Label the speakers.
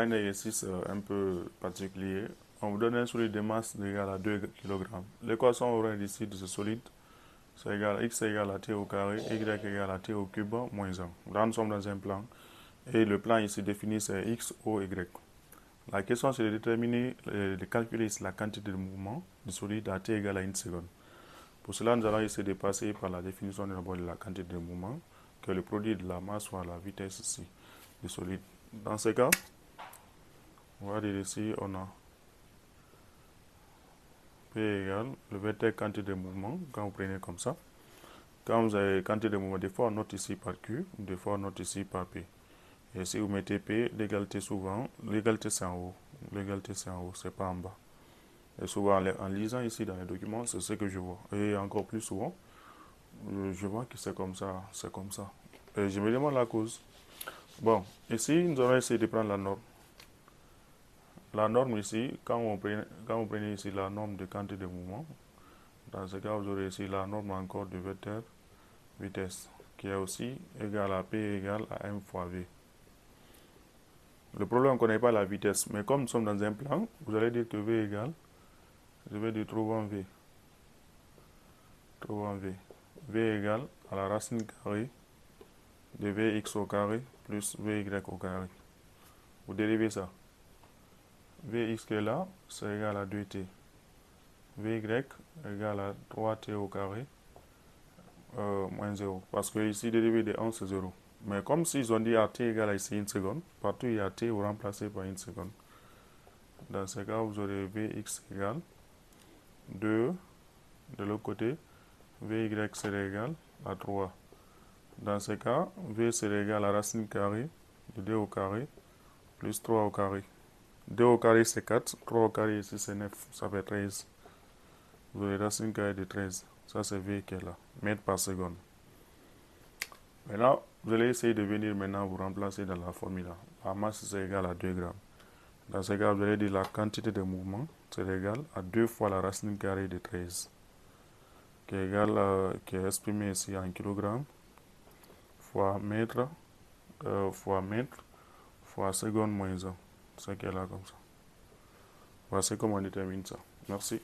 Speaker 1: Un exercice un peu particulier. On vous donne un solide de masse égale à 2 kg. L'équation horaire ici de ce solide, c'est égal à x égale à t au carré, y égale à t au cube moins 1. Là, nous sommes dans un plan. Et le plan ici défini, c'est x, o, y. La question, c'est de déterminer, de calculer ici la quantité de mouvement du solide à t égale à 1 seconde. Pour cela, nous allons essayer de passer par la définition de la quantité de mouvement, que le produit de la masse soit la vitesse ici du solide. Dans ce cas, on va dire ici, on a P égale le vecteur quantité de mouvement, quand vous prenez comme ça. Quand vous avez quantité de mouvement, des fois on note ici par Q, des fois on note ici par P. Et si vous mettez P, l'égalité souvent, l'égalité c'est en haut. L'égalité c'est en haut, c'est pas en bas. Et souvent en lisant ici dans les documents, c'est ce que je vois. Et encore plus souvent, je vois que c'est comme ça, c'est comme ça. Et je me demande la cause. Bon, ici, nous allons essayer de prendre la norme. La norme ici, quand vous prenez ici la norme de quantité de mouvement, dans ce cas, vous aurez ici la norme encore du vecteur vitesse, qui est aussi égale à P égale à M fois V. Le problème, on ne connaît pas la vitesse, mais comme nous sommes dans un plan, vous allez dire que V égale, je vais dire trouvons V. Trouvons V. V égale à la racine carrée de Vx au carré plus Vy au carré. Vous dérivez ça. Vx qui est là, c'est égal à 2t. Vy égale à 3t au carré moins 0. Parce que ici, dérivé de 1, c'est 0. Mais comme s'ils ont dit à t égale à ici 1 seconde, partout il y a t, vous remplacez par 1 seconde. Dans ce cas, vous aurez Vx égale 2 de l'autre côté, Vy serait égal à 3. Dans ce cas, V serait égal à racine carrée de 2 au carré plus 3 au carré. 2 au carré c'est 4, 3 au carré ici c'est 9, ça fait 13. Vous avez racine carrée de 13. Ça c'est V qui est là, mètres par seconde. Maintenant, vous allez essayer de venir maintenant vous remplacer dans la formule. La masse c'est égal à 2 grammes. Dans ce cas, vous allez dire la quantité de mouvement c'est égal à 2 fois la racine carrée de 13, qui est égal qui est exprimé ici en kilogrammes fois mètre fois seconde moins 1. C'est qui est là comme ça. Voici comment on détermine ça. Merci.